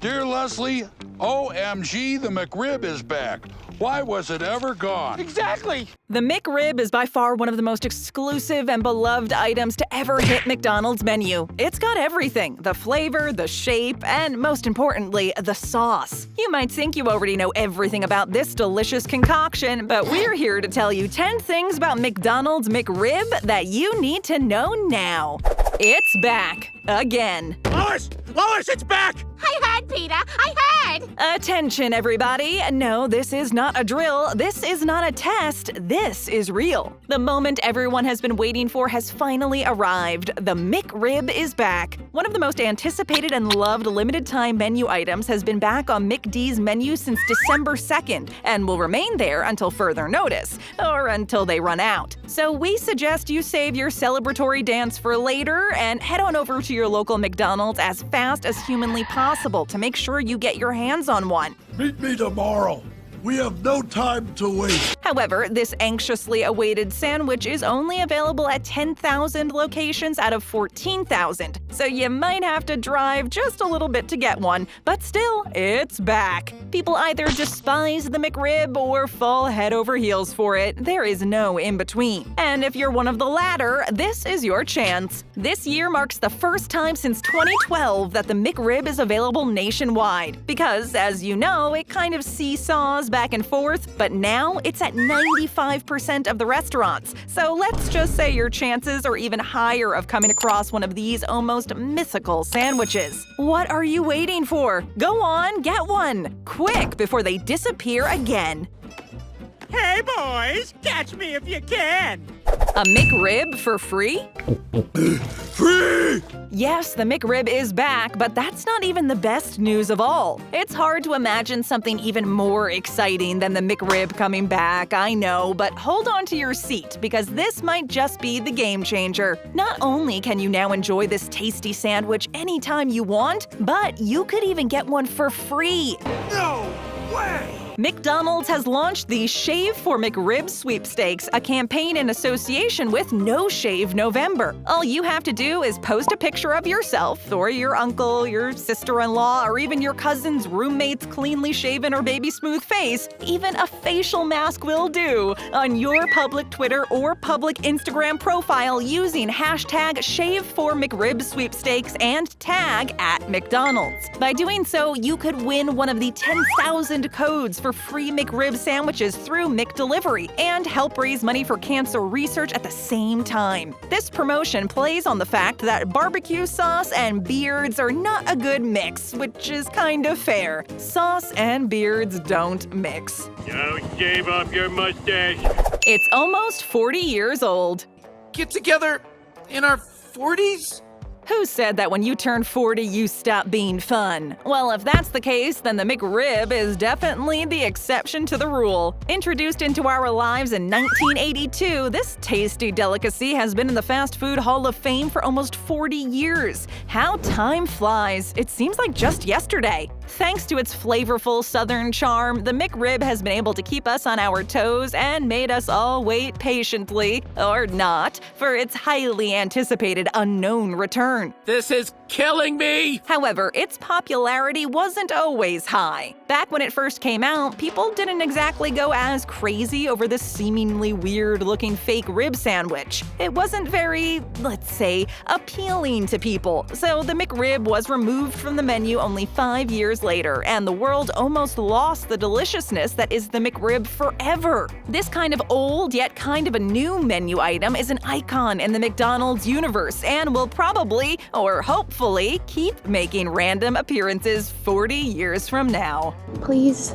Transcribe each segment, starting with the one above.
Dear Leslie, OMG, the McRib is back. Why was it ever gone? Exactly! The McRib is by far one of the most exclusive and beloved items to ever hit McDonald's menu. It's got everything: the flavor, the shape, and most importantly, the sauce. You might think you already know everything about this delicious concoction, but we're here to tell you 10 things about McDonald's McRib that you need to know now. It's back. Again. Lois! Lois, it's back! I heard, Peter. I heard! Attention, everybody. No, this is not a drill. This is not a test. This is real. The moment everyone has been waiting for has finally arrived. The McRib is back. One of the most anticipated and loved limited-time menu items has been back on McD's menu since December 2nd and will remain there until further notice, or until they run out. So we suggest you save your celebratory dance for later and head on over to your local McDonald's as fast as humanly possible to make sure you get your hands on one. Meet me tomorrow. We have no time to wait. However, this anxiously awaited sandwich is only available at 10,000 locations out of 14,000, so you might have to drive just a little bit to get one, but still, it's back. People either despise the McRib or fall head over heels for it. There is no in-between. And if you're one of the latter, this is your chance. This year marks the first time since 2012 that the McRib is available nationwide, because, as you know, it kind of seesaws back and forth, but now it's at 95% of the restaurants. So let's just say your chances are even higher of coming across one of these almost mythical sandwiches. What are you waiting for? Go on, get one! Quick, before they disappear again. Hey, boys! Catch me if you can! A McRib for free? Free! Yes, the McRib is back, but that's not even the best news of all. It's hard to imagine something even more exciting than the McRib coming back, I know, but hold on to your seat because this might just be the game changer. Not only can you now enjoy this tasty sandwich anytime you want, but you could even get one for free. No way! McDonald's has launched the Shave for McRib sweepstakes, a campaign in association with No Shave November. All you have to do is post a picture of yourself, or your uncle, your sister-in-law, or even your cousin's roommate's cleanly shaven or baby smooth face, even a facial mask will do, on your public Twitter or public Instagram profile using hashtag #ShaveForMcRib sweepstakes and tag @McDonald's. By doing so, you could win one of the 10,000 codes for free McRib sandwiches through McDelivery and help raise money for cancer research at the same time. This promotion plays on the fact that barbecue sauce and beards are not a good mix, which is kind of fair. Sauce and beards don't mix. Don't shave off your mustache. It's almost 40 years old. Get together in our 40s? Who said that when you turn 40, you stop being fun? Well, if that's the case, then the McRib is definitely the exception to the rule. Introduced into our lives in 1982, this tasty delicacy has been in the Fast Food Hall of Fame for almost 40 years. How time flies. It seems like just yesterday. Thanks to its flavorful southern charm, the McRib has been able to keep us on our toes and made us all wait patiently, or not, for its highly anticipated unknown return. This is killing me! However, its popularity wasn't always high. Back when it first came out, people didn't exactly go as crazy over this seemingly weird-looking fake rib sandwich. It wasn't very, let's say, appealing to people, so the McRib was removed from the menu only 5 years later, and the world almost lost the deliciousness that is the McRib forever. This kind of old yet kind of a new menu item is an icon in the McDonald's universe and will probably, or hopefully, keep making random appearances 40 years from now. Please.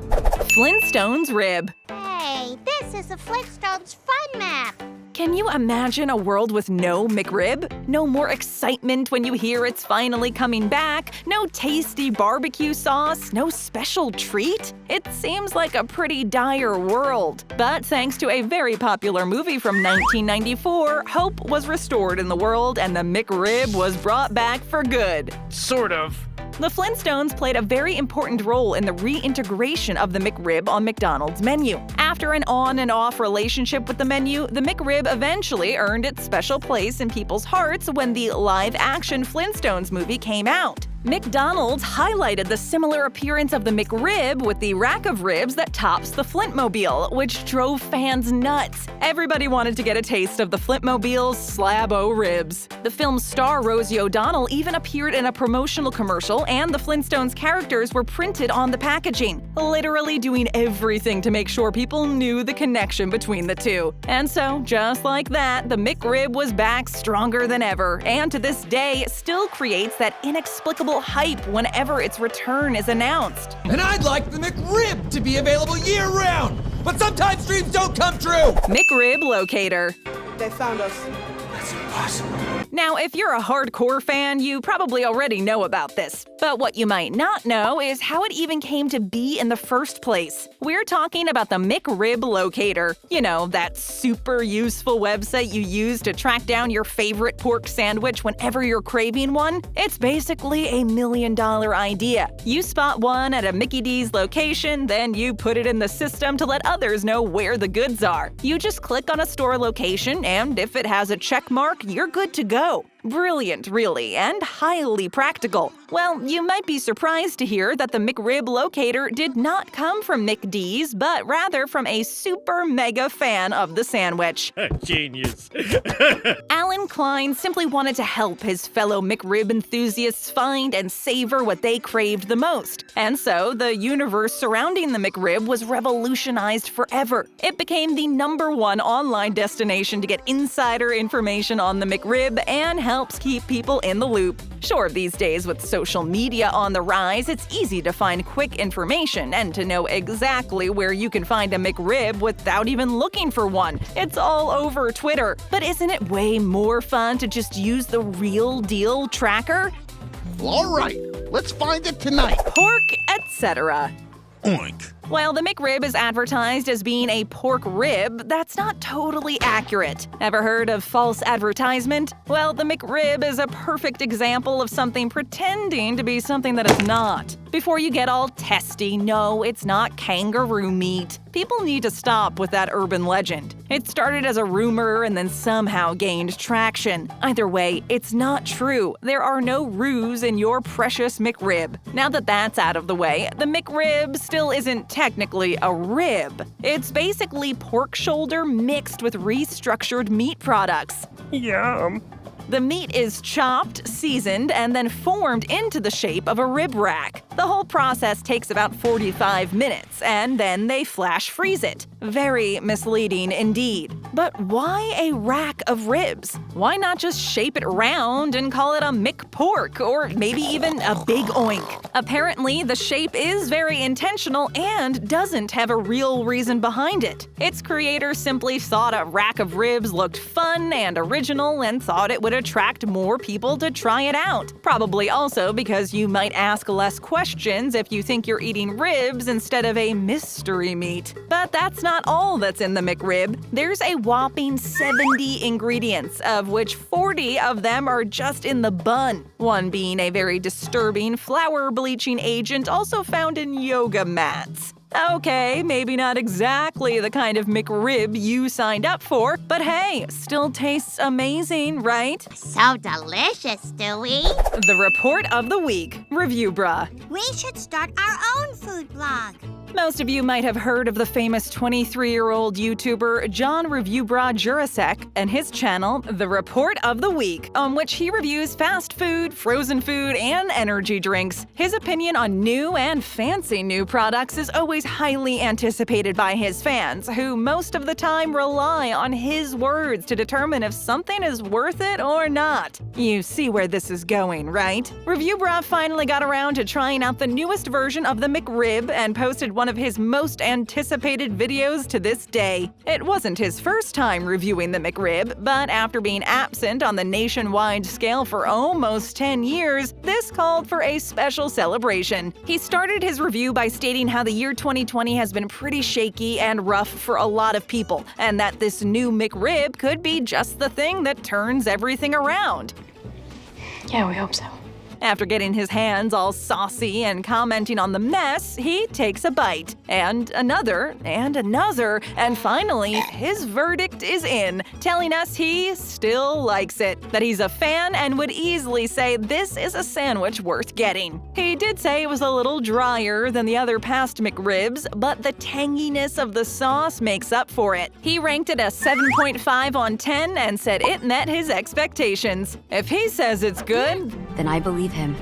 Flintstones Rib. Hey, this is a Flintstones fun map. Can you imagine a world with no McRib? No more excitement when you hear it's finally coming back? No tasty barbecue sauce? No special treat? It seems like a pretty dire world. But thanks to a very popular movie from 1994, hope was restored in the world and the McRib was brought back for good. Sort of. The Flintstones played a very important role in the reintegration of the McRib on McDonald's menu. After an on and off relationship with the menu, the McRib eventually earned its special place in people's hearts when the live-action Flintstones movie came out. McDonald's highlighted the similar appearance of the McRib with the rack of ribs that tops the Flintmobile, which drove fans nuts. Everybody wanted to get a taste of the Flintmobile's slab-o ribs. The film's star Rosie O'Donnell even appeared in a promotional commercial, and the Flintstones characters were printed on the packaging, literally doing everything to make sure people knew the connection between the two. And so, just like that, the McRib was back stronger than ever, and to this day still creates that inexplicable hype whenever its return is announced. And I'd like the McRib to be available year-round, but sometimes dreams don't come true! McRib Locator. They found us. That's impossible. Now, if you're a hardcore fan, you probably already know about this. But what you might not know is how it even came to be in the first place. We're talking about the McRib Locator. You know, that super useful website you use to track down your favorite pork sandwich whenever you're craving one? It's basically a $1 million idea. You spot one at a Mickey D's location, then you put it in the system to let others know where the goods are. You just click on a store location, and if it has a check mark, you're good to go. Brilliant, really, and highly practical. Well, you might be surprised to hear that the McRib Locator did not come from McD's, but rather from a super mega fan of the sandwich. Genius. Alan Klein simply wanted to help his fellow McRib enthusiasts find and savor what they craved the most. And so, the universe surrounding the McRib was revolutionized forever. It became the #1 online destination to get insider information on the McRib and helps keep people in the loop. Sure, these days with social media on the rise, it's easy to find quick information and to know exactly where you can find a McRib without even looking for one. It's all over Twitter. But isn't it way more fun to just use the real deal tracker? All right, let's find it tonight. Pork, etc. Oink. While the McRib is advertised as being a pork rib, that's not totally accurate. Ever heard of false advertisement? Well, the McRib is a perfect example of something pretending to be something that it's not. Before you get all testy, no, it's not kangaroo meat. People need to stop with that urban legend. It started as a rumor and then somehow gained traction. Either way, it's not true. There are no roos in your precious McRib. Now that that's out of the way, the McRib still isn't technically a rib. It's basically pork shoulder mixed with restructured meat products. Yum. The meat is chopped, seasoned, and then formed into the shape of a rib rack. The whole process takes about 45 minutes, and then they flash freeze it. Very misleading indeed. But why a rack of ribs? Why not just shape it round and call it a McPork, or maybe even a Big Oink? Apparently, the shape is very intentional and doesn't have a real reason behind it. Its creators simply thought a rack of ribs looked fun and original and thought it would attract more people to try it out. Probably also because you might ask less questions if you think you're eating ribs instead of a mystery meat. But that's not all that's in the McRib. There's a whopping 70 ingredients, of which 40 of them are just in the bun, one being a very disturbing flour bleaching agent also found in yoga mats. Okay, maybe not exactly the kind of McRib you signed up for, but hey, still tastes amazing, right? So delicious, Stewie. The report of the week, ReviewBrah. We should start our own food blog. Most of you might have heard of the famous 23-year-old YouTuber John ReviewBrah Jurasek and his channel, The Report of the Week, on which he reviews fast food, frozen food, and energy drinks. His opinion on new and fancy new products is always highly anticipated by his fans, who most of the time rely on his words to determine if something is worth it or not. You see where this is going, right? ReviewBrah finally got around to trying out the newest version of the McRib and posted one of his most anticipated videos to this day. It wasn't his first time reviewing the McRib, but after being absent on the nationwide scale for almost 10 years, this called for a special celebration. He started his review by stating how the year 2020 has been pretty shaky and rough for a lot of people, and that this new McRib could be just the thing that turns everything around. Yeah, we hope so. After getting his hands all saucy and commenting on the mess, he takes a bite. And another, and finally, his verdict is in, telling us he still likes it, that he's a fan and would easily say this is a sandwich worth getting. He did say it was a little drier than the other past McRibs, but the tanginess of the sauce makes up for it. He ranked it a 7.5 on 10 and said it met his expectations. If he says it's good, Then I believe him.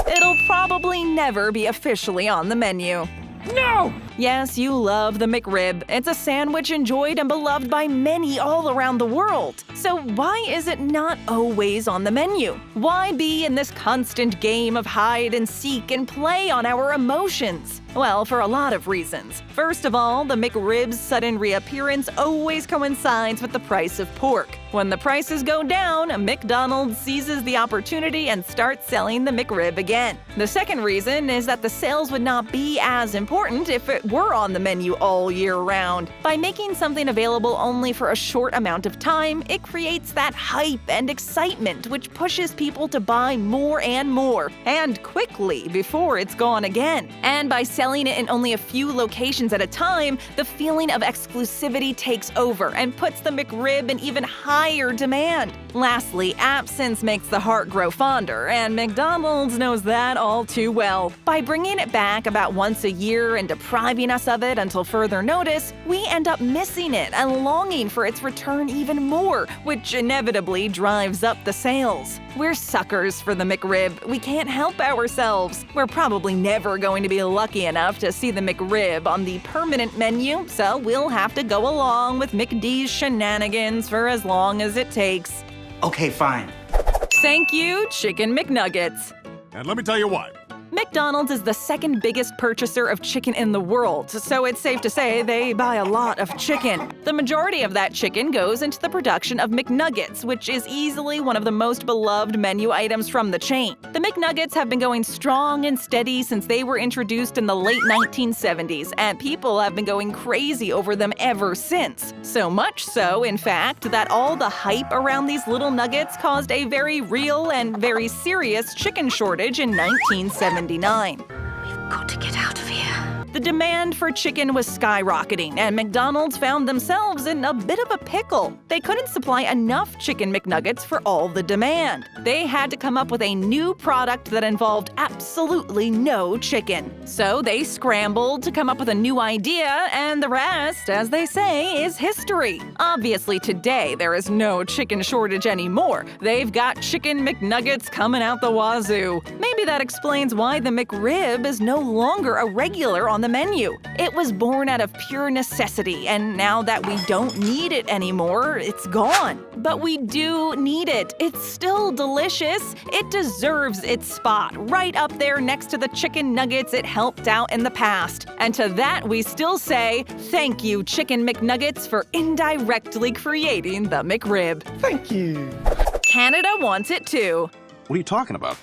it'll probably never be officially on the menu. No! Yes, you love the McRib. It's a sandwich enjoyed and beloved by many all around the world. So why is it not always on the menu? Why be in this constant game of hide and seek and play on our emotions? Well, for a lot of reasons. First of all, the McRib's sudden reappearance always coincides with the price of pork. When the prices go down, McDonald's seizes the opportunity and starts selling the McRib again. The second reason is that the sales would not be as important if it were on the menu all year round. By making something available only for a short amount of time, it creates that hype and excitement which pushes people to buy more and more, and quickly before it's gone again. And by selling it in only a few locations at a time, the feeling of exclusivity takes over and puts the McRib in even higher demand. Lastly, absence makes the heart grow fonder, and McDonald's knows that all too well. By bringing it back about once a year and depriving us of it until further notice, we end up missing it and longing for its return even more, which inevitably drives up the sales. We're suckers for the McRib. We can't help ourselves. We're probably never going to be lucky enough to see the McRib on the permanent menu, so we'll have to go along with McD's shenanigans for as long as it takes. Okay, fine. Thank you, Chicken McNuggets. And let me tell you what. McDonald's is the second biggest purchaser of chicken in the world, so it's safe to say they buy a lot of chicken. The majority of that chicken goes into the production of McNuggets, which is easily one of the most beloved menu items from the chain. The McNuggets have been going strong and steady since they were introduced in the late 1970s, and people have been going crazy over them ever since. So much so, in fact, that all the hype around these little nuggets caused a very real and very serious chicken shortage in 1979. Got to get out of here. The demand for chicken was skyrocketing, and McDonald's found themselves in a bit of a pickle. They couldn't supply enough Chicken McNuggets for all the demand. They had to come up with a new product that involved absolutely no chicken. So they scrambled to come up with a new idea, and the rest, as they say, is history. Obviously, today there is no chicken shortage anymore. They've got Chicken McNuggets coming out the wazoo. Maybe that explains why the McRib is no longer a regular on the menu. It was born out of pure necessity, and now that we don't need it anymore, it's gone. But we do need it. It's still delicious. It deserves its spot right up there next to the chicken nuggets it helped out in the past. And to that we still say, thank you, Chicken McNuggets, for indirectly creating the McRib. Thank you. Canada wants it too. What are you talking about?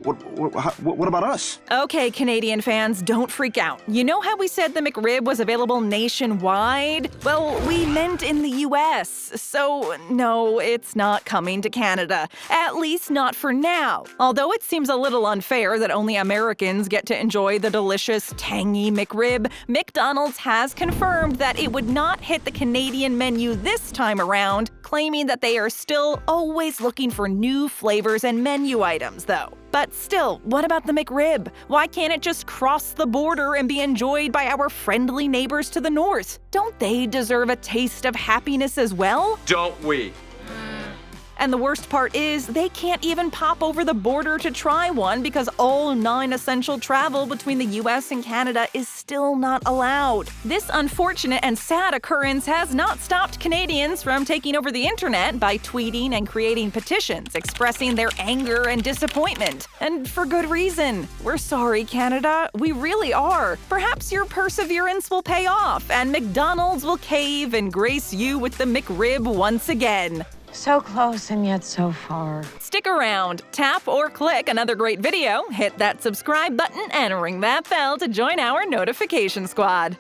What about us? Okay, Canadian fans, don't freak out. You know how we said the McRib was available nationwide? Well, we meant in the US. So, no, it's not coming to Canada. At least not for now. Although it seems a little unfair that only Americans get to enjoy the delicious, tangy McRib, McDonald's has confirmed that it would not hit the Canadian menu this time around, claiming that they are still always looking for new flavors and menu items, though. But still, what about the McRib? Why can't it just cross the border and be enjoyed by our friendly neighbors to the north? Don't they deserve a taste of happiness as well? Don't we? And the worst part is, they can't even pop over the border to try one because all non-essential travel between the US and Canada is still not allowed. This unfortunate and sad occurrence has not stopped Canadians from taking over the internet by tweeting and creating petitions expressing their anger and disappointment. And for good reason. We're sorry, Canada. We really are. Perhaps your perseverance will pay off, and McDonald's will cave and grace you with the McRib once again. So close and yet so far. Stick around, tap or click another great video, hit that subscribe button, and ring that bell to join our notification squad.